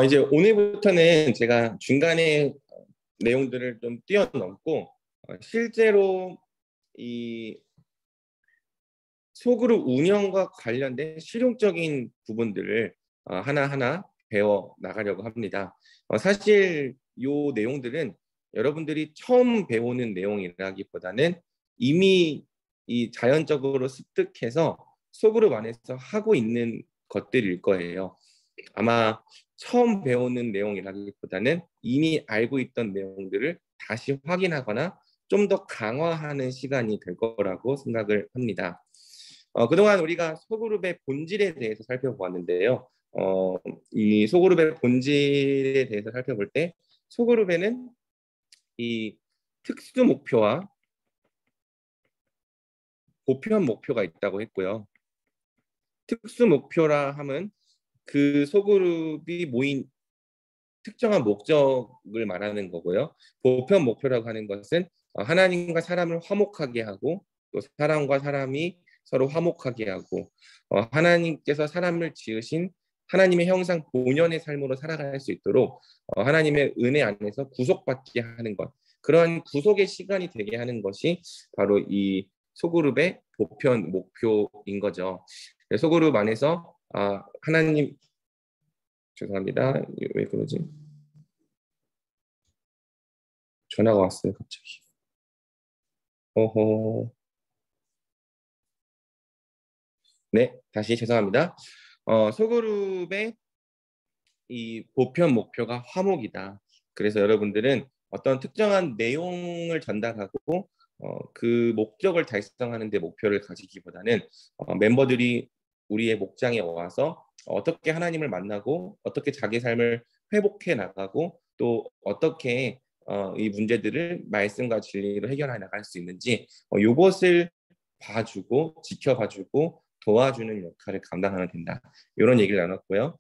이제 오늘부터는 제가 중간에 내용들을 좀 뛰어넘고 실제로 이 소그룹 운영과 관련된 실용적인 부분들을 하나하나 배워 나가려고 합니다. 사실 이 내용들은 여러분들이 처음 배우는 내용이라기보다는 이미 이 자연적으로 습득해서 소그룹 안에서 하고 있는 것들일 거예요. 아마 처음 배우는 내용이라기보다는 이미 알고 있던 내용들을 다시 확인하거나 좀 더 강화하는 시간이 될 거라고 생각을 합니다. 그동안 우리가 소그룹의 본질에 대해서 살펴보았는데요. 이 소그룹의 본질에 대해서 살펴볼 때 소그룹에는 이 특수 목표와 보편 목표가 있다고 했고요. 특수 목표라 함은 그 소그룹이 모인 특정한 목적을 말하는 거고요. 보편 목표라고 하는 것은 하나님과 사람을 화목하게 하고 또 사람과 사람이 서로 화목하게 하고 하나님께서 사람을 지으신 하나님의 형상 본연의 삶으로 살아갈 수 있도록 하나님의 은혜 안에서 구속받게 하는 것, 그러한 구속의 시간이 되게 하는 것이 바로 이 소그룹의 보편 목표인 거죠. 소그룹 안에서 하나님, 죄송합니다. 왜 그러지? 전화가 왔어요, 갑자기. 어허. 네, 다시 죄송합니다. 소그룹의 이 보편 목표가 화목이다. 그래서 여러분들은 어떤 특정한 내용을 전달하고 그 목적을 달성하는 데 목표를 가지기보다는 멤버들이 우리의 목장에 와서 어떻게 하나님을 만나고 어떻게 자기 삶을 회복해 나가고 또 어떻게 이 문제들을 말씀과 진리로 해결해 나갈 수 있는지 이것을 봐주고 지켜봐주고 도와주는 역할을 감당하면 된다. 이런 얘기를 나눴고요.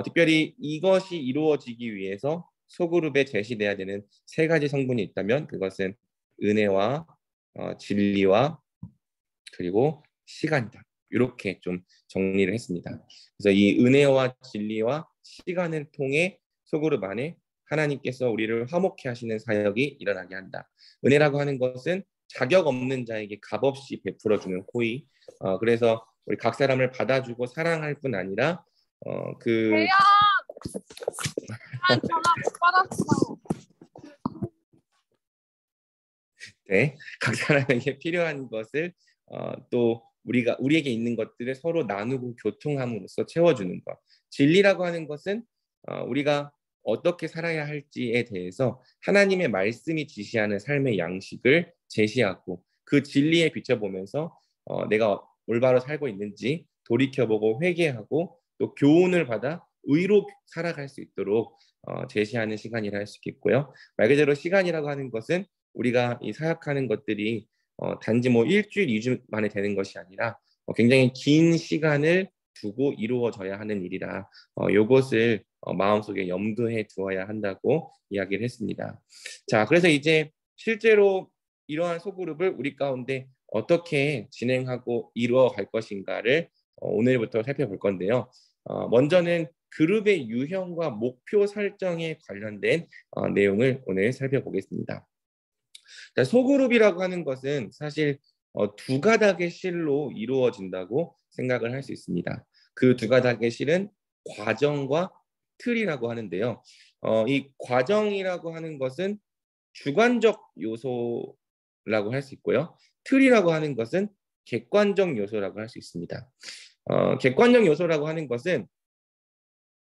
특별히 이것이 이루어지기 위해서 소그룹에 제시돼야 되는 세 가지 성분이 있다면 그것은 은혜와 진리와 그리고 시간이다. 이렇게 좀 정리를 했습니다. 그래서 이 은혜와 진리와 시간을 통해 소그룹 안에 하나님께서 우리를 화목케 하시는 사역이 일어나게 한다. 은혜라고 하는 것은 자격 없는 자에게 값없이 베풀어주는 호의. 그래서 우리 각 사람을 받아주고 사랑할 뿐 아니라 그 대야, 전화 못 받았어. 네, 각 사람에게 필요한 것을 또 우리에게 있는 것들을 서로 나누고 교통함으로써 채워주는 것. 진리라고 하는 것은 우리가 어떻게 살아야 할지에 대해서 하나님의 말씀이 지시하는 삶의 양식을 제시하고 그 진리에 비춰보면서 내가 올바로 살고 있는지 돌이켜보고 회개하고 또 교훈을 받아 의로 살아갈 수 있도록 제시하는 시간이라 할 수 있겠고요. 말 그대로 시간이라고 하는 것은 우리가 이 사역하는 것들이 단지 뭐 일주일, 2주 만에 되는 것이 아니라 굉장히 긴 시간을 두고 이루어져야 하는 일이라 요것을 마음속에 염두해 두어야 한다고 이야기를 했습니다. 자, 그래서 이제 실제로 이러한 소그룹을 우리 가운데 어떻게 진행하고 이루어 갈 것인가를 오늘부터 살펴볼 건데요. 먼저는 그룹의 유형과 목표 설정에 관련된 내용을 오늘 살펴보겠습니다. 소그룹이라고 하는 것은 사실 두 가닥의 실로 이루어진다고 생각을 할 수 있습니다. 그 두 가닥의 실은 과정과 틀이라고 하는데요. 이 과정이라고 하는 것은 주관적 요소라고 할 수 있고요. 틀이라고 하는 것은 객관적 요소라고 할 수 있습니다. 객관적 요소라고 하는 것은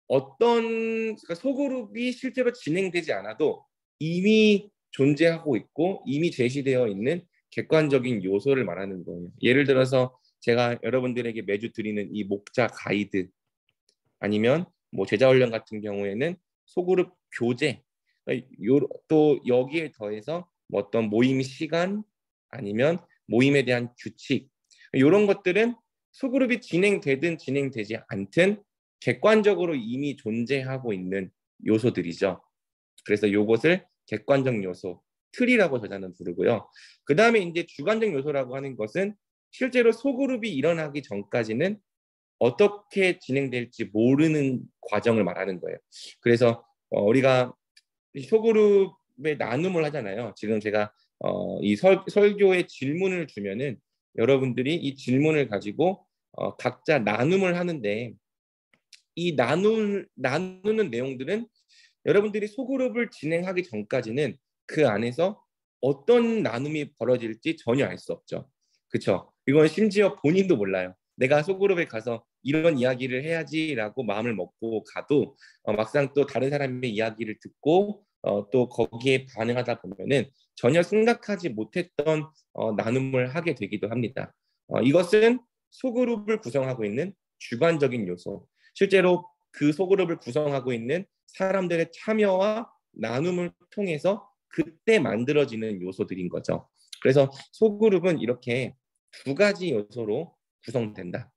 그러니까 소그룹이 실제로 진행되지 않아도 이미 존재하고 있고 이미 제시되어 있는 객관적인 요소를 말하는 거예요. 예를 들어서 제가 여러분들에게 매주 드리는 이 목자 가이드 아니면 뭐 제자훈련 같은 경우에는 소그룹 교재 또 여기에 더해서 뭐 어떤 모임 시간 아니면 모임에 대한 규칙 이런 것들은 소그룹이 진행되든 진행되지 않든 객관적으로 이미 존재하고 있는 요소들이죠. 그래서 이것을 객관적 요소, 틀이라고 저자는 부르고요. 그 다음에 이제 주관적 요소라고 하는 것은 실제로 소그룹이 일어나기 전까지는 어떻게 진행될지 모르는 과정을 말하는 거예요. 그래서 우리가 소그룹의 나눔을 하잖아요. 지금 제가 이 설교의 질문을 주면은 여러분들이 이 질문을 가지고 각자 나눔을 하는데 이 나누는 내용들은 여러분들이 소그룹을 진행하기 전까지는 그 안에서 어떤 나눔이 벌어질지 전혀 알 수 없죠. 그렇죠? 이건 심지어 본인도 몰라요. 내가 소그룹에 가서 이런 이야기를 해야지라고 마음을 먹고 가도 막상 또 다른 사람의 이야기를 듣고 또 거기에 반응하다 보면은 전혀 생각하지 못했던 나눔을 하게 되기도 합니다. 이것은 소그룹을 구성하고 있는 주관적인 요소. 실제로 그 소그룹을 구성하고 있는 사람들의 참여와 나눔을 통해서 그때 만들어지는 요소들인 거죠. 그래서 소그룹은 이렇게 두 가지 요소로 구성된다.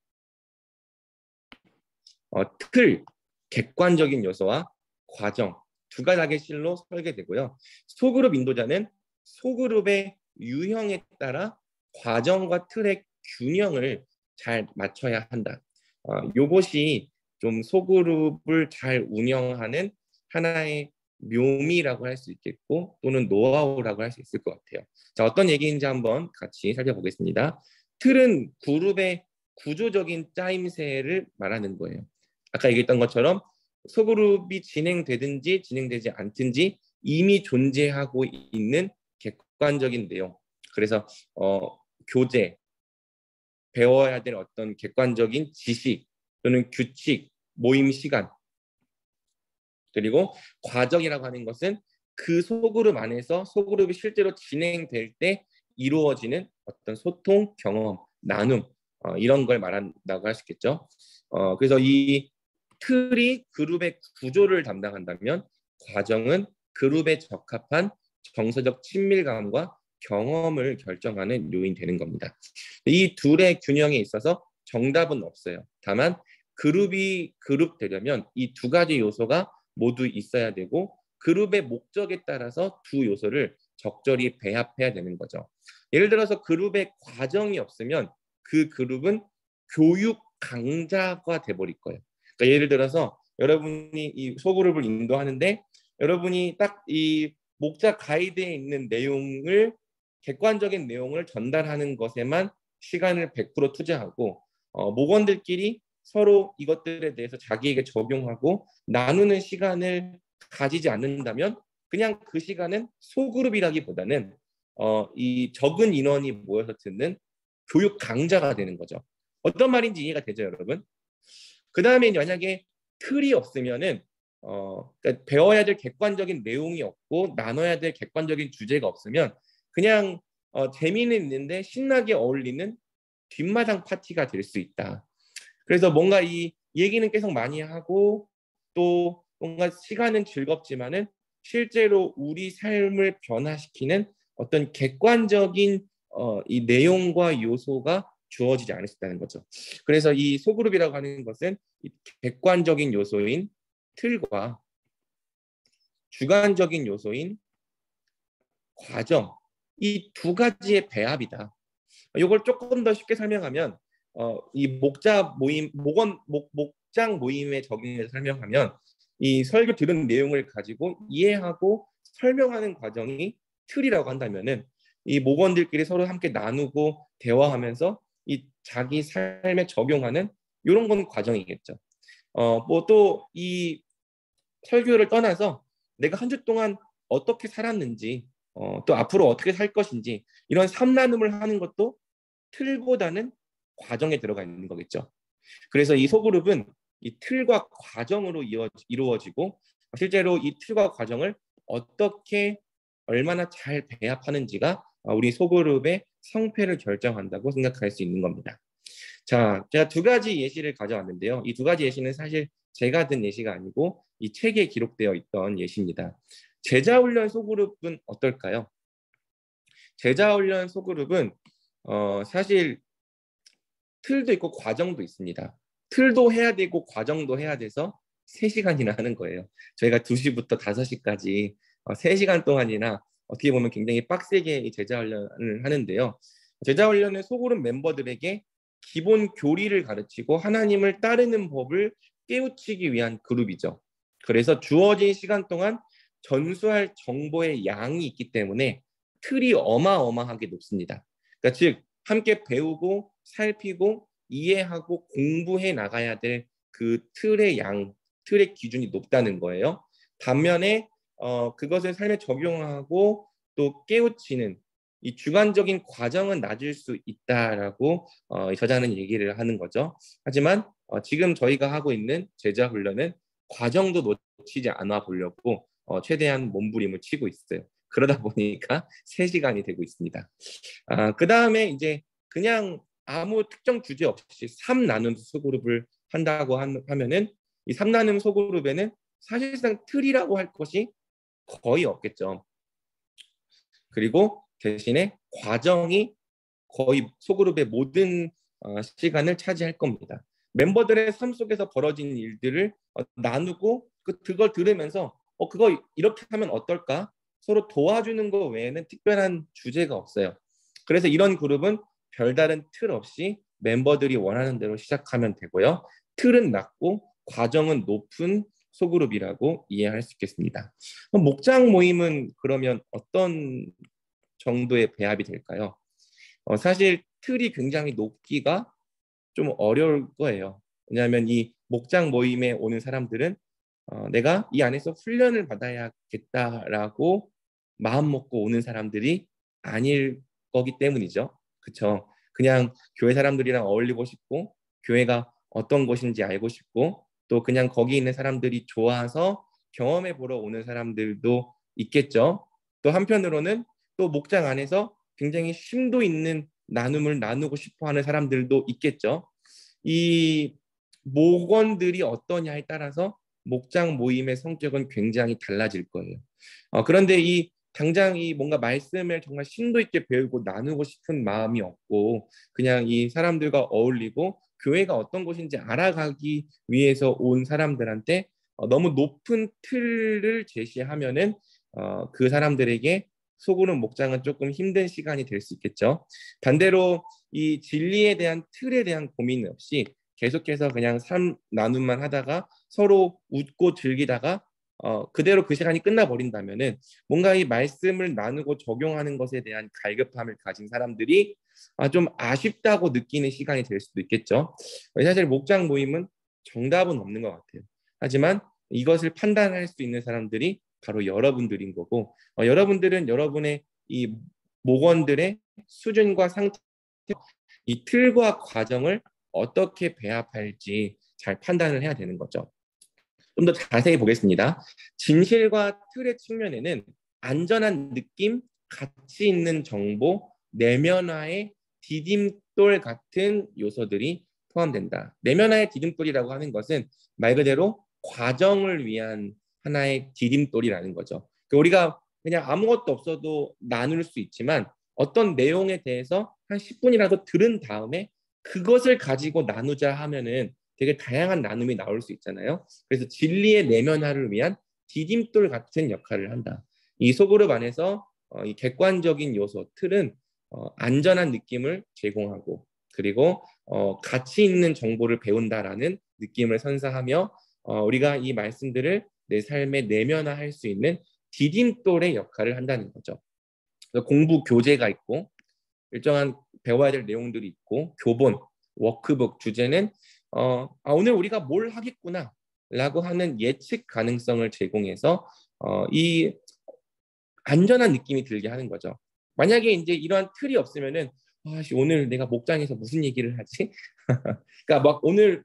틀, 객관적인 요소와 과정, 두 가닥의 실로 설계되고요. 소그룹 인도자는 소그룹의 유형에 따라 과정과 틀의 균형을 잘 맞춰야 한다. 요것이 좀 소그룹을 잘 운영하는 하나의 묘미라고 할 수 있겠고 또는 노하우라고 할 수 있을 것 같아요. 자, 어떤 얘기인지 한번 같이 살펴보겠습니다. 틀은 그룹의 구조적인 짜임새를 말하는 거예요. 아까 얘기했던 것처럼 소그룹이 진행되든지 진행되지 않든지 이미 존재하고 있는 객관적인 내용. 그래서 교재, 배워야 될 어떤 객관적인 지식 또는 규칙, 모임 시간, 그리고 과정이라고 하는 것은 그 소그룹 안에서 소그룹이 실제로 진행될 때 이루어지는 어떤 소통, 경험, 나눔 이런 걸 말한다고 할 수 있겠죠. 그래서 이 틀이 그룹의 구조를 담당한다면 과정은 그룹에 적합한 정서적 친밀감과 경험을 결정하는 요인이 되는 겁니다. 이 둘의 균형에 있어서 정답은 없어요. 다만 그룹이 그룹 되려면 이 두 가지 요소가 모두 있어야 되고 그룹의 목적에 따라서 두 요소를 적절히 배합해야 되는 거죠. 예를 들어서 그룹의 과정이 없으면 그 그룹은 교육 강자가 돼버릴 거예요. 그러니까 예를 들어서 여러분이 이 소그룹을 인도하는데 여러분이 딱 이 목자 가이드에 있는 내용을 객관적인 내용을 전달하는 것에만 시간을 100% 투자하고 목원들끼리 서로 이것들에 대해서 자기에게 적용하고 나누는 시간을 가지지 않는다면 그냥 그 시간은 소그룹이라기보다는 이 적은 인원이 모여서 듣는 교육 강좌가 되는 거죠. 어떤 말인지 이해가 되죠, 여러분? 그 다음에 만약에 틀이 없으면은 그러니까 배워야 될 객관적인 내용이 없고 나눠야 될 객관적인 주제가 없으면 그냥 재미는 있는데 신나게 어울리는 뒷마당 파티가 될 수 있다. 그래서 뭔가 이 얘기는 계속 많이 하고 또 뭔가 시간은 즐겁지만은 실제로 우리 삶을 변화시키는 어떤 객관적인 이 내용과 요소가 주어지지 않을 수 있다는 거죠. 그래서 이 소그룹이라고 하는 것은 이 객관적인 요소인 틀과 주관적인 요소인 과정, 이 두 가지의 배합이다. 이걸 조금 더 쉽게 설명하면 이 목장 모임에 적용해서 설명하면 이 설교 들은 내용을 가지고 이해하고 설명하는 과정이 틀이라고 한다면은 이 목원들끼리 서로 함께 나누고 대화하면서 이 자기 삶에 적용하는 이런 건 과정이겠죠. 뭐 또 이 설교를 떠나서 내가 한 주 동안 어떻게 살았는지 또 앞으로 어떻게 살 것인지 이런 삶 나눔을 하는 것도 틀보다는 과정에 들어가 있는 거겠죠. 그래서 이 소그룹은 이 틀과 과정으로 이루어지고 실제로 이 틀과 과정을 어떻게 얼마나 잘 배합하는지가 우리 소그룹의 성패를 결정한다고 생각할 수 있는 겁니다. 자, 제가 두 가지 예시를 가져왔는데요. 이 두 가지 예시는 사실 제가 든 예시가 아니고 이 책에 기록되어 있던 예시입니다. 제자훈련 소그룹은 어떨까요? 제자훈련 소그룹은 사실 틀도 있고 과정도 있습니다. 틀도 해야 되고 과정도 해야 돼서 3시간이나 하는 거예요. 저희가 2시부터 5시까지 3시간 동안이나 어떻게 보면 굉장히 빡세게 제자훈련을 하는데요. 제자훈련은 소그룹 멤버들에게 기본 교리를 가르치고 하나님을 따르는 법을 깨우치기 위한 그룹이죠. 그래서 주어진 시간 동안 전수할 정보의 양이 있기 때문에 틀이 어마어마하게 높습니다. 그러니까 즉 함께 배우고 살피고 이해하고 공부해 나가야 될 그 틀의 양, 틀의 기준이 높다는 거예요. 반면에 그것을 삶에 적용하고 또 깨우치는 이 주관적인 과정은 낮을 수 있다라고 저자는 얘기를 하는 거죠. 하지만 지금 저희가 하고 있는 제자 훈련은 과정도 놓치지 않아 보려고 최대한 몸부림을 치고 있어요. 그러다 보니까 3시간이 되고 있습니다. 그 다음에 이제 그냥 아무 특정 주제 없이 3나눔 소그룹을 한다고 하면은 이 3나눔 소그룹에는 사실상 틀이라고 할 것이 거의 없겠죠. 그리고 대신에 과정이 거의 소그룹의 모든 시간을 차지할 겁니다. 멤버들의 삶 속에서 벌어진 일들을 나누고 그걸 들으면서 그거 이렇게 하면 어떨까? 서로 도와주는 거 외에는 특별한 주제가 없어요. 그래서 이런 그룹은 별다른 틀 없이 멤버들이 원하는 대로 시작하면 되고요. 틀은 낮고 과정은 높은 소그룹이라고 이해할 수 있겠습니다. 목장 모임은 그러면 어떤 정도의 배합이 될까요? 사실 틀이 굉장히 높기가 좀 어려울 거예요. 왜냐하면 이 목장 모임에 오는 사람들은 내가 이 안에서 훈련을 받아야겠다라고 마음 먹고 오는 사람들이 아닐 거기 때문이죠. 그렇죠? 그냥 교회 사람들이랑 어울리고 싶고 교회가 어떤 곳인지 알고 싶고 또 그냥 거기 있는 사람들이 좋아서 경험해 보러 오는 사람들도 있겠죠. 또 한편으로는 또 목장 안에서 굉장히 심도 있는 나눔을 나누고 싶어 하는 사람들도 있겠죠. 이 목원들이 어떠냐에 따라서 목장 모임의 성격은 굉장히 달라질 거예요. 그런데 이 당장 이 뭔가 말씀을 정말 심도 있게 배우고 나누고 싶은 마음이 없고 그냥 이 사람들과 어울리고 교회가 어떤 곳인지 알아가기 위해서 온 사람들한테 너무 높은 틀을 제시하면은 그 사람들에게 속으로 목장은 조금 힘든 시간이 될 수 있겠죠. 반대로 이 진리에 대한 틀에 대한 고민 없이 계속해서 그냥 삶 나눔만 하다가 서로 웃고 즐기다가 그대로 그 시간이 끝나버린다면은 뭔가 이 말씀을 나누고 적용하는 것에 대한 갈급함을 가진 사람들이 좀 아쉽다고 느끼는 시간이 될 수도 있겠죠. 사실 목장 모임은 정답은 없는 것 같아요. 하지만 이것을 판단할 수 있는 사람들이 바로 여러분들인 거고 여러분들은 여러분의 이 목원들의 수준과 상태 이 틀과 과정을 어떻게 배합할지 잘 판단을 해야 되는 거죠. 좀 더 자세히 보겠습니다. 진실과 틀의 측면에는 안전한 느낌, 가치 있는 정보, 내면화의 디딤돌 같은 요소들이 포함된다. 내면화의 디딤돌이라고 하는 것은 말 그대로 과정을 위한 하나의 디딤돌이라는 거죠. 우리가 그냥 아무것도 없어도 나눌 수 있지만 어떤 내용에 대해서 한 10분이라도 들은 다음에 그것을 가지고 나누자 하면은 되게 다양한 나눔이 나올 수 있잖아요. 그래서 진리의 내면화를 위한 디딤돌 같은 역할을 한다. 이 소그룹 안에서 이 객관적인 요소, 틀은 안전한 느낌을 제공하고 그리고 가치 있는 정보를 배운다라는 느낌을 선사하며 우리가 이 말씀들을 내 삶에 내면화할 수 있는 디딤돌의 역할을 한다는 거죠. 공부 교재가 있고 일정한 배워야 될 내용들이 있고 교본, 워크북 주제는 오늘 우리가 뭘 하겠구나 라고 하는 예측 가능성을 제공해서 이 안전한 느낌이 들게 하는 거죠. 만약에 이제 이러한 틀이 없으면은 오늘 내가 목장에서 무슨 얘기를 하지? 그러니까 막 오늘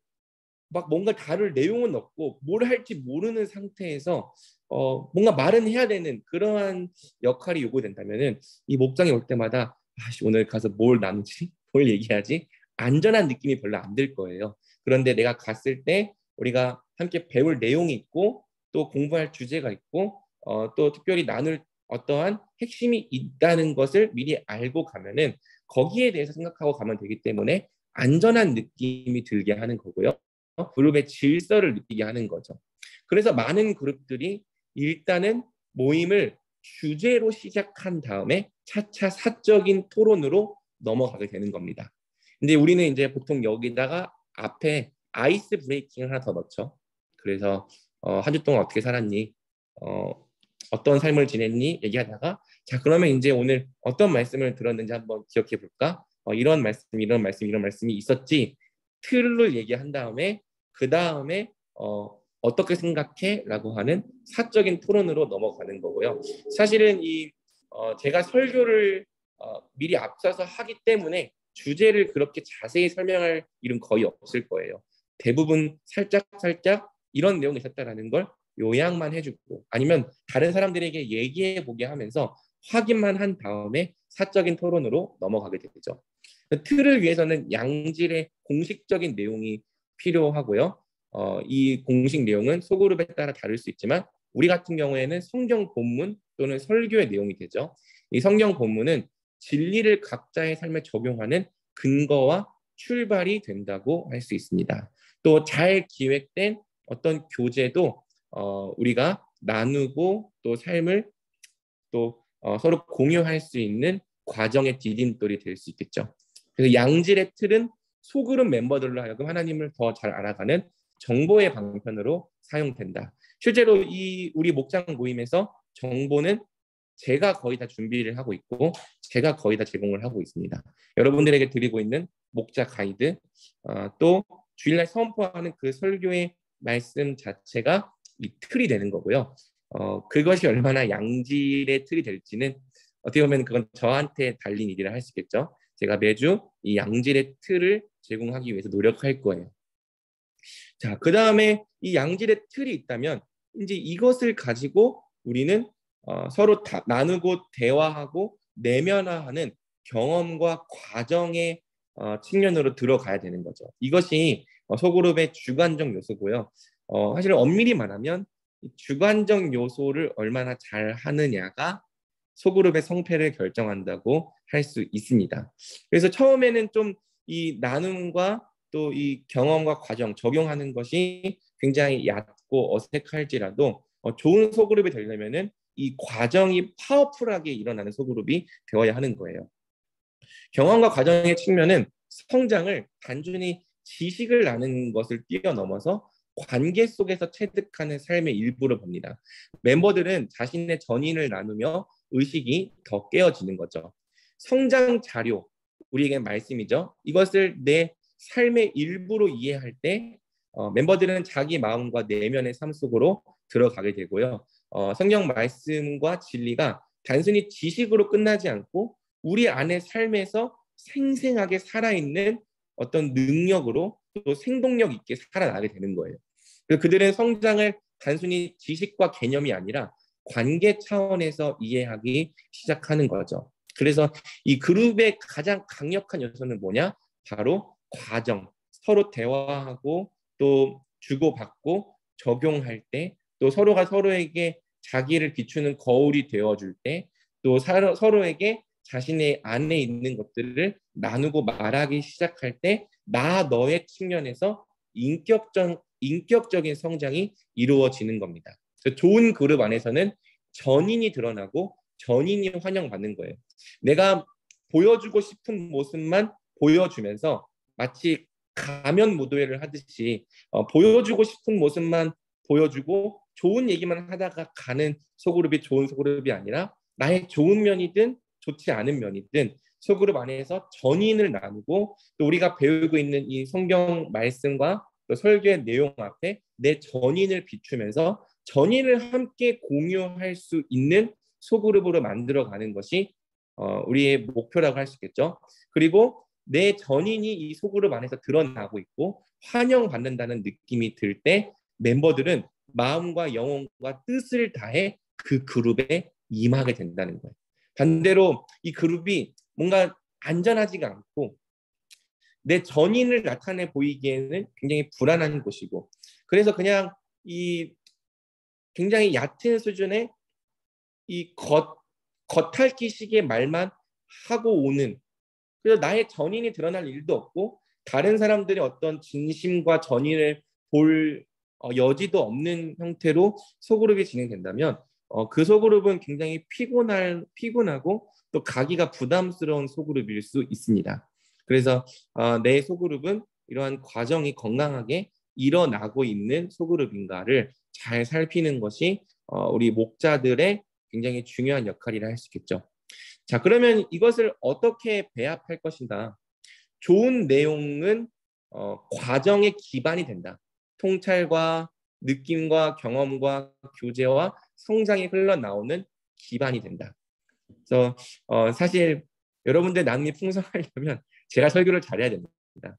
막 뭔가 다룰 내용은 없고 뭘 할지 모르는 상태에서 뭔가 말은 해야 되는 그러한 역할이 요구된다면은 이 목장에 올 때마다 오늘 가서 뭘 나누지? 뭘 얘기하지? 안전한 느낌이 별로 안 들 거예요. 그런데 내가 갔을 때 우리가 함께 배울 내용이 있고 또 공부할 주제가 있고 또 특별히 나눌 어떠한 핵심이 있다는 것을 미리 알고 가면은 거기에 대해서 생각하고 가면 되기 때문에 안전한 느낌이 들게 하는 거고요. 그룹의 질서를 느끼게 하는 거죠. 그래서 많은 그룹들이 일단은 모임을 주제로 시작한 다음에 차차 사적인 토론으로 넘어가게 되는 겁니다. 근데 우리는 이제 보통 여기다가 앞에 아이스 브레이킹을 하나 더 넣죠. 그래서 한 주 동안 어떻게 살았니? 어떤 삶을 지냈니? 얘기하다가 자 그러면 이제 오늘 어떤 말씀을 들었는지 한번 기억해 볼까? 이런 말씀, 이런 말씀, 이런 말씀이 있었지. 틀을 얘기한 다음에 그 다음에 어떻게 생각해? 라고 하는 사적인 토론으로 넘어가는 거고요. 사실은 제가 설교를 미리 앞서서 하기 때문에 주제를 그렇게 자세히 설명할 일은 거의 없을 거예요. 대부분 살짝 이런 내용이 있었다라는 걸 요약만 해주고 아니면 다른 사람들에게 얘기해 보게 하면서 확인만 한 다음에 사적인 토론으로 넘어가게 되죠. 틀을 위해서는 양질의 공식적인 내용이 필요하고요. 이 공식 내용은 소그룹에 따라 다를 수 있지만 우리 같은 경우에는 성경 본문 또는 설교의 내용이 되죠. 이 성경 본문은 진리를 각자의 삶에 적용하는 근거와 출발이 된다고 할 수 있습니다. 또 잘 기획된 어떤 교재도 우리가 나누고 또 삶을 또 서로 공유할 수 있는 과정의 디딤돌이 될 수 있겠죠. 그래서 양질의 틀은 소그룹 멤버들로 하여금 하나님을 더 잘 알아가는 정보의 방편으로 사용된다. 실제로 우리 목장 모임에서 정보는 제가 거의 다 준비를 하고 있고 제가 거의 다 제공을 하고 있습니다. 여러분들에게 드리고 있는 목자 가이드, 또 주일날 선포하는 그 설교의 말씀 자체가 이 틀이 되는 거고요. 그것이 얼마나 양질의 틀이 될지는 어떻게 보면 그건 저한테 달린 일이라 할 수 있겠죠. 제가 매주 이 양질의 틀을 제공하기 위해서 노력할 거예요. 자, 그 다음에 이 양질의 틀이 있다면 이제 이것을 가지고 우리는 서로 나누고 대화하고 내면화하는 경험과 과정의 측면으로 들어가야 되는 거죠. 이것이 소그룹의 주관적 요소고요. 사실 엄밀히 말하면 주관적 요소를 얼마나 잘 하느냐가 소그룹의 성패를 결정한다고 할 수 있습니다. 그래서 처음에는 좀 이 나눔과 또 이 경험과 과정 적용하는 것이 굉장히 얕고 어색할지라도 좋은 소그룹이 되려면은 이 과정이 파워풀하게 일어나는 소그룹이 되어야 하는 거예요. 경험과 과정의 측면은 성장을 단순히 지식을 나누는 것을 뛰어넘어서 관계 속에서 체득하는 삶의 일부로 봅니다. 멤버들은 자신의 전인을 나누며 의식이 더 깨어지는 거죠. 성장 자료, 우리에게 말씀이죠. 이것을 내 삶의 일부로 이해할 때 멤버들은 자기 마음과 내면의 삶 속으로 들어가게 되고요. 성경 말씀과 진리가 단순히 지식으로 끝나지 않고 우리 안의 삶에서 생생하게 살아있는 어떤 능력으로 또 생동력 있게 살아나게 되는 거예요. 그래서 그들은 성장을 단순히 지식과 개념이 아니라 관계 차원에서 이해하기 시작하는 거죠. 그래서 이 그룹의 가장 강력한 요소는 뭐냐? 바로 과정, 서로 대화하고 또 주고받고 적용할 때, 또 서로가 서로에게 자기를 비추는 거울이 되어줄 때, 또 서로에게 자신의 안에 있는 것들을 나누고 말하기 시작할 때, 나 너의 측면에서 인격적인 성장이 이루어지는 겁니다. 좋은 그룹 안에서는 전인이 드러나고 전인이 환영받는 거예요. 내가 보여주고 싶은 모습만 보여주면서 마치 가면 무도회를 하듯이 보여주고 싶은 모습만 보여주고 좋은 얘기만 하다가 가는 소그룹이 좋은 소그룹이 아니라 나의 좋은 면이든 좋지 않은 면이든 소그룹 안에서 전인을 나누고 또 우리가 배우고 있는 이 성경 말씀과 또 설교의 내용 앞에 내 전인을 비추면서 전인을 함께 공유할 수 있는 소그룹으로 만들어가는 것이 우리의 목표라고 할 수 있겠죠. 그리고 내 전인이 이 소그룹 안에서 드러나고 있고 환영받는다는 느낌이 들 때 멤버들은 마음과 영혼과 뜻을 다해 그 그룹에 임하게 된다는 거예요. 반대로 이 그룹이 뭔가 안전하지가 않고 내 전인을 나타내 보이기에는 굉장히 불안한 곳이고 그래서 그냥 이 굉장히 얕은 수준의 이 겉핥기식의 말만 하고 오는 그래서 나의 전인이 드러날 일도 없고 다른 사람들의 어떤 진심과 전인을 볼 여지도 없는 형태로 소그룹이 진행된다면 그 소그룹은 굉장히 피곤하고 또 가기가 부담스러운 소그룹일 수 있습니다. 그래서 내 소그룹은 이러한 과정이 건강하게 일어나고 있는 소그룹인가를 잘 살피는 것이 우리 목자들의 굉장히 중요한 역할이라 할 수 있겠죠. 자, 그러면 이것을 어떻게 배합할 것인가? 좋은 내용은 과정의 기반이 된다. 통찰과 느낌과 경험과 교제와 성장이 흘러나오는 기반이 된다. 그래서 사실 여러분들 나눔이 풍성하려면 제가 설교를 잘해야 됩니다.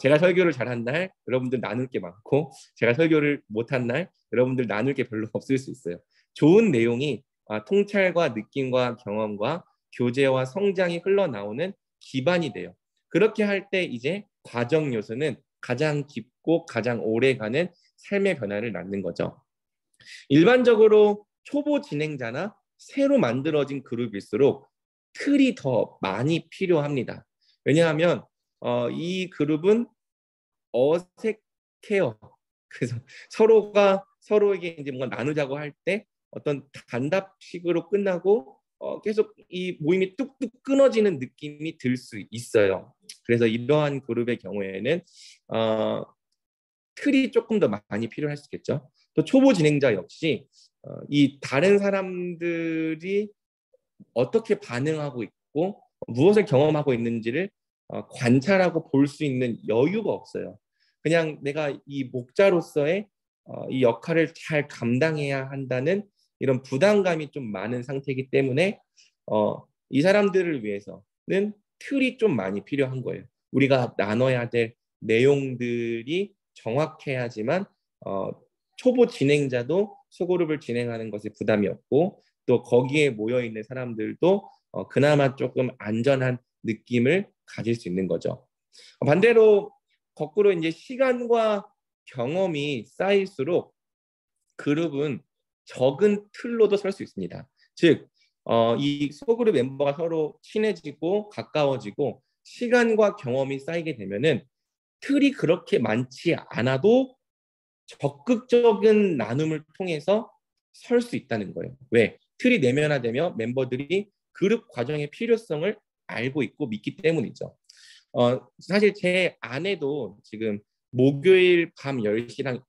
제가 설교를 잘한 날 여러분들 나눌 게 많고, 제가 설교를 못한 날 여러분들 나눌 게 별로 없을 수 있어요. 좋은 내용이 통찰과 느낌과 경험과 교제와 성장이 흘러나오는 기반이 돼요. 그렇게 할 때 이제 과정 요소는 가장 깊고 가장 오래가는 삶의 변화를 낳는 거죠. 일반적으로 초보 진행자나 새로 만들어진 그룹일수록 틀이 더 많이 필요합니다. 왜냐하면 이 그룹은 어색해요. 그래서 서로가 서로에게 이제 뭔가 나누자고 할 때 어떤 단답식으로 끝나고 계속 이 모임이 뚝뚝 끊어지는 느낌이 들 수 있어요. 그래서 이러한 그룹의 경우에는 틀이 조금 더 많이 필요할 수 있겠죠. 또 초보 진행자 역시 이 다른 사람들이 어떻게 반응하고 있고 무엇을 경험하고 있는지를 관찰하고 볼 수 있는 여유가 없어요. 그냥 내가 이 목자로서의 이 역할을 잘 감당해야 한다는 이런 부담감이 좀 많은 상태이기 때문에 이 사람들을 위해서는 틀이 좀 많이 필요한 거예요. 우리가 나눠야 될 내용들이 정확해야지만 초보 진행자도 소그룹을 진행하는 것에 부담이 없고, 또 거기에 모여 있는 사람들도 그나마 조금 안전한 느낌을 가질 수 있는 거죠. 반대로 거꾸로 이제 시간과 경험이 쌓일수록 그룹은 적은 틀로도 설 수 있습니다. 즉, 이 소그룹 멤버가 서로 친해지고 가까워지고 시간과 경험이 쌓이게 되면은 틀이 그렇게 많지 않아도 적극적인 나눔을 통해서 설 수 있다는 거예요. 왜? 틀이 내면화되며 멤버들이 그룹 과정의 필요성을 알고 있고 믿기 때문이죠. 사실 제 아내도 지금 목요일 밤 10시에서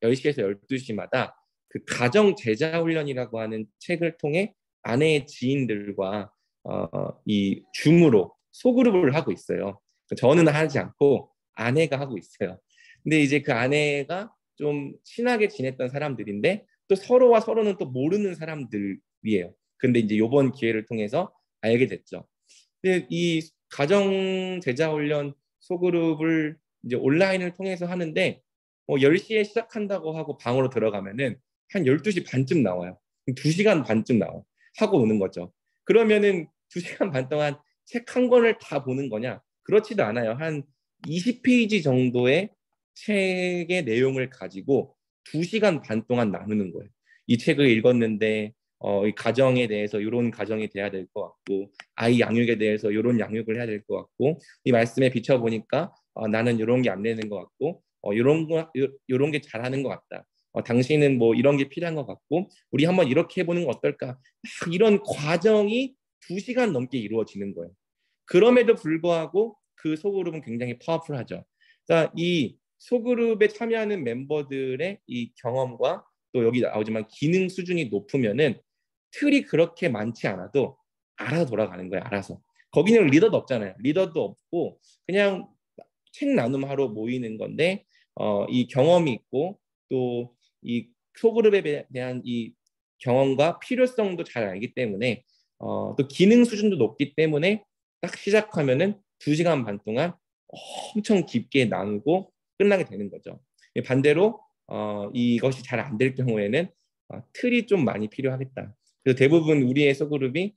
12시마다 그 가정 제자 훈련이라고 하는 책을 통해 아내의 지인들과 이 줌으로 소그룹을 하고 있어요. 저는 하지 않고 아내가 하고 있어요. 근데 이제 그 아내가 좀 친하게 지냈던 사람들인데 또 서로와 서로는 또 모르는 사람들이에요. 근데 이제 이번 기회를 통해서 알게 됐죠. 근데 이 가정 제자 훈련 소그룹을 이제 온라인을 통해서 하는데 10시에 시작한다고 하고 방으로 들어가면은 한 12시 반쯤 나와요. 2시간 반쯤 나와요. 하고 오는 거죠. 그러면은 2시간 반 동안 책 한 권을 다 보는 거냐? 그렇지도 않아요. 한 20페이지 정도의 책의 내용을 가지고 2시간 반 동안 나누는 거예요. 이 책을 읽었는데 이 가정에 대해서 이런 가정이 돼야 될 것 같고, 아이 양육에 대해서 이런 양육을 해야 될 것 같고, 이 말씀에 비춰보니까 나는 이런 게 안 되는 것 같고, 이런 게 잘하는 것 같다. 당신은 뭐 이런 게 필요한 것 같고, 우리 한번 이렇게 해보는 거 어떨까? 이런 과정이 2시간 넘게 이루어지는 거예요. 그럼에도 불구하고 그 소그룹은 굉장히 파워풀하죠. 그러니까 이 소그룹에 참여하는 멤버들의 이 경험과 또 여기 나오지만 기능 수준이 높으면은 틀이 그렇게 많지 않아도 알아서 돌아가는 거예요. 알아서. 거기는 리더도 없잖아요. 리더도 없고 그냥 책 나눔하러 모이는 건데 이 경험이 있고 또 이 소그룹에 대한 이 경험과 필요성도 잘 알기 때문에 또 기능 수준도 높기 때문에 딱 시작하면은 2시간 반 동안 엄청 깊게 나누고 끝나게 되는 거죠. 반대로 이것이 잘 안 될 경우에는 틀이 좀 많이 필요하겠다. 그래서 대부분 우리의 소그룹이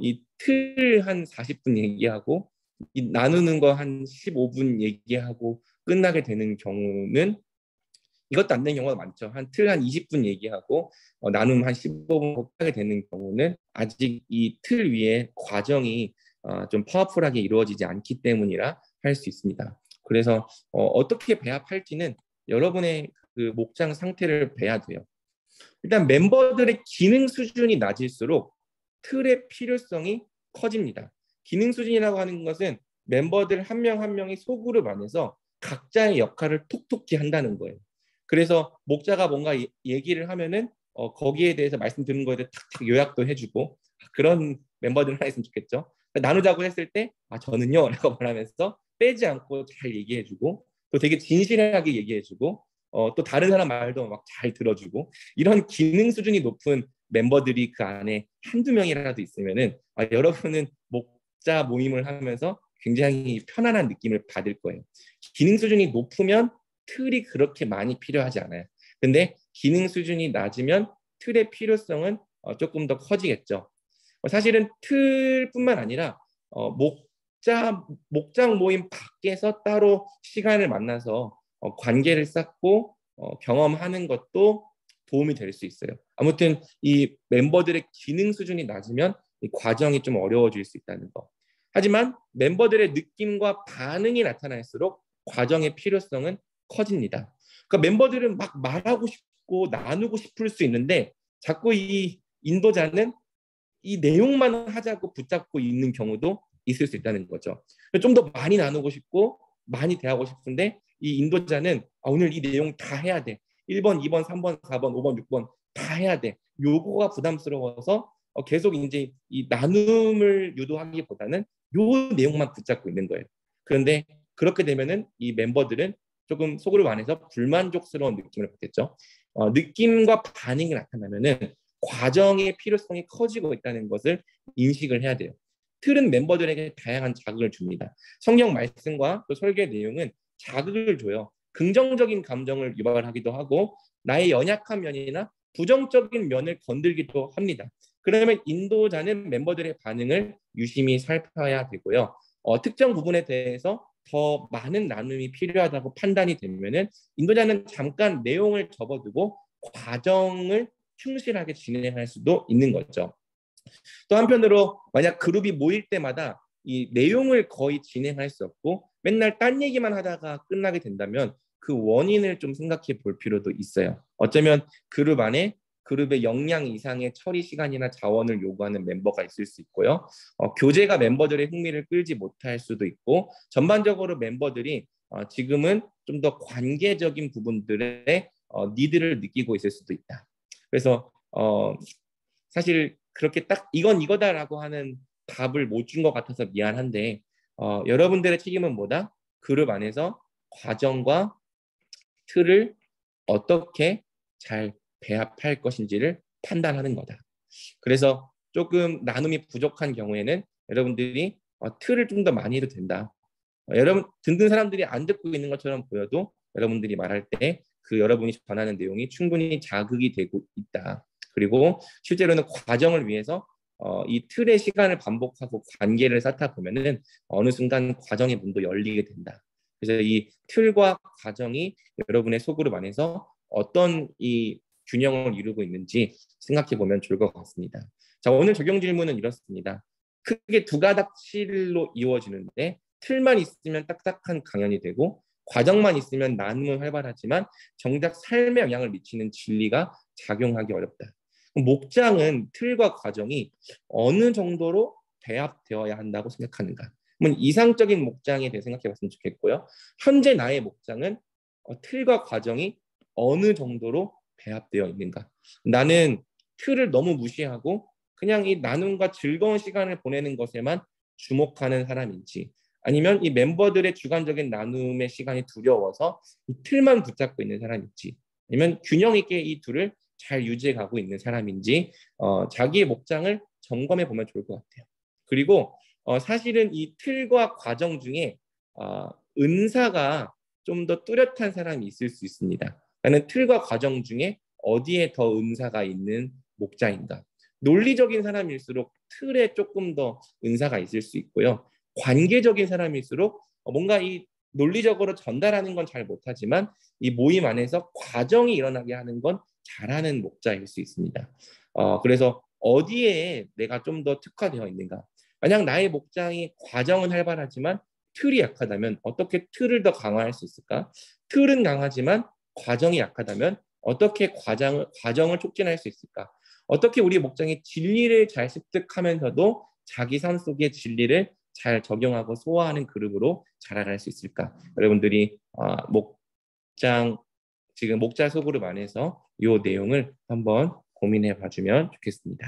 이 틀 한 40분 얘기하고 이 나누는 거 한 15분 얘기하고 끝나게 되는 경우는 이것도 안 되는 경우가 많죠. 한 틀 한 20분 얘기하고 나눔 한 15분 하게 되는 경우는 아직 이 틀 위에 과정이 좀 파워풀하게 이루어지지 않기 때문이라 할 수 있습니다. 그래서 어떻게 배합할지는 여러분의 그 목장 상태를 봐야 돼요. 일단 멤버들의 기능 수준이 낮을수록 틀의 필요성이 커집니다. 기능 수준이라고 하는 것은 멤버들 한 명 한 명이 소그룹 안에서 각자의 역할을 톡톡히 한다는 거예요. 그래서 목자가 뭔가 얘기를 하면은 거기에 대해서 말씀드린 거에 대해 탁탁 요약도 해주고 그런 멤버들 하나 있으면 좋겠죠. 나누자고 했을 때 저는요 라고 말하면서 빼지 않고 잘 얘기해주고 또 되게 진실하게 얘기해주고 또 다른 사람 말도 막 잘 들어주고 이런 기능 수준이 높은 멤버들이 그 안에 한두 명이라도 있으면은 여러분은 목자 모임을 하면서 굉장히 편안한 느낌을 받을 거예요. 기능 수준이 높으면 틀이 그렇게 많이 필요하지 않아요. 근데 기능 수준이 낮으면 틀의 필요성은 조금 더 커지겠죠. 사실은 틀뿐만 아니라 목장 모임 밖에서 따로 시간을 만나서 관계를 쌓고 경험하는 것도 도움이 될 수 있어요. 아무튼 이 멤버들의 기능 수준이 낮으면 이 과정이 좀 어려워질 수 있다는 거. 하지만 멤버들의 느낌과 반응이 나타날수록 과정의 필요성은 커집니다. 그러니까 멤버들은 막 말하고 싶고 나누고 싶을 수 있는데 자꾸 이 인도자는 이 내용만 하자고 붙잡고 있는 경우도 있을 수 있다는 거죠. 좀 더 많이 나누고 싶고 많이 대하고 싶은데 이 인도자는 오늘 이 내용 다 해야 돼. 1번, 2번, 3번, 4번, 5번, 6번 다 해야 돼. 요거가 부담스러워서 계속 이제 이 나눔을 유도하기보다는 요 내용만 붙잡고 있는 거예요. 그런데 그렇게 되면은 이 멤버들은 조금 속으로 안에서 불만족스러운 느낌을 받겠죠. 느낌과 반응이 나타나면은 과정의 필요성이 커지고 있다는 것을 인식을 해야 돼요. 틀은 멤버들에게 다양한 자극을 줍니다. 성경 말씀과 또 설교의 내용은 자극을 줘요. 긍정적인 감정을 유발하기도 하고 나의 연약한 면이나 부정적인 면을 건들기도 합니다. 그러면 인도자는 멤버들의 반응을 유심히 살펴야 되고요. 특정 부분에 대해서 더 많은 나눔이 필요하다고 판단이 되면은 인도자는 잠깐 내용을 접어두고 과정을 충실하게 진행할 수도 있는 거죠. 또 한편으로 만약 그룹이 모일 때마다 이 내용을 거의 진행할 수 없고 맨날 딴 얘기만 하다가 끝나게 된다면 그 원인을 좀 생각해 볼 필요도 있어요. 어쩌면 그룹 안에 그룹의 역량 이상의 처리 시간이나 자원을 요구하는 멤버가 있을 수 있고요. 교제가 멤버들의 흥미를 끌지 못할 수도 있고 전반적으로 멤버들이 지금은 좀 더 관계적인 부분들의 니드를 느끼고 있을 수도 있다. 그래서 사실 그렇게 딱 이건 이거다라고 하는 답을 못 준 것 같아서 미안한데 여러분들의 책임은 뭐다? 그룹 안에서 과정과 틀을 어떻게 잘 배합할 것인지를 판단하는 거다. 그래서 조금 나눔이 부족한 경우에는 여러분들이 틀을 좀 더 많이 해도 된다. 여러분 듣는 사람들이 안 듣고 있는 것처럼 보여도 여러분들이 말할 때 그 여러분이 전하는 내용이 충분히 자극이 되고 있다. 그리고 실제로는 과정을 위해서 이 틀의 시간을 반복하고 관계를 쌓다 보면은 어느 순간 과정의 문도 열리게 된다. 그래서 이 틀과 과정이 여러분의 소그룹 안에서 어떤 이 균형을 이루고 있는지 생각해 보면 좋을 것 같습니다. 자, 오늘 적용 질문은 이렇습니다. 크게 두 가닥실로 이루어지는데 틀만 있으면 딱딱한 강연이 되고 과정만 있으면 나눔은 활발하지만 정작 삶에 영향을 미치는 진리가 작용하기 어렵다. 목장은 틀과 과정이 어느 정도로 배합되어야 한다고 생각하는가? 한번 이상적인 목장에 대해 생각해 봤으면 좋겠고요. 현재 나의 목장은 틀과 과정이 어느 정도로 배합되어 있는가? 나는 틀을 너무 무시하고 그냥 이 나눔과 즐거운 시간을 보내는 것에만 주목하는 사람인지 아니면 이 멤버들의 주관적인 나눔의 시간이 두려워서 이 틀만 붙잡고 있는 사람인지 아니면 균형 있게 이 둘을 잘 유지해 가고 있는 사람인지 자기의 목장을 점검해 보면 좋을 것 같아요. 그리고 사실은 이 틀과 과정 중에 은사가 좀 더 뚜렷한 사람이 있을 수 있습니다. 나는 틀과 과정 중에 어디에 더 은사가 있는 목자인가? 논리적인 사람일수록 틀에 조금 더 은사가 있을 수 있고요. 관계적인 사람일수록 뭔가 이 논리적으로 전달하는 건 잘 못하지만 이 모임 안에서 과정이 일어나게 하는 건 잘하는 목자일 수 있습니다. 그래서 어디에 내가 좀 더 특화되어 있는가? 만약 나의 목장이 과정은 활발하지만 틀이 약하다면 어떻게 틀을 더 강화할 수 있을까? 틀은 강하지만 과정이 약하다면 어떻게 과정을 촉진할 수 있을까? 어떻게 우리 목장이 진리를 잘 습득하면서도 자기 삶 속의 진리를 잘 적용하고 소화하는 그룹으로 자라갈 수 있을까? 여러분들이 지금 목자 소그룹 안에서 이 내용을 한번 고민해 봐주면 좋겠습니다.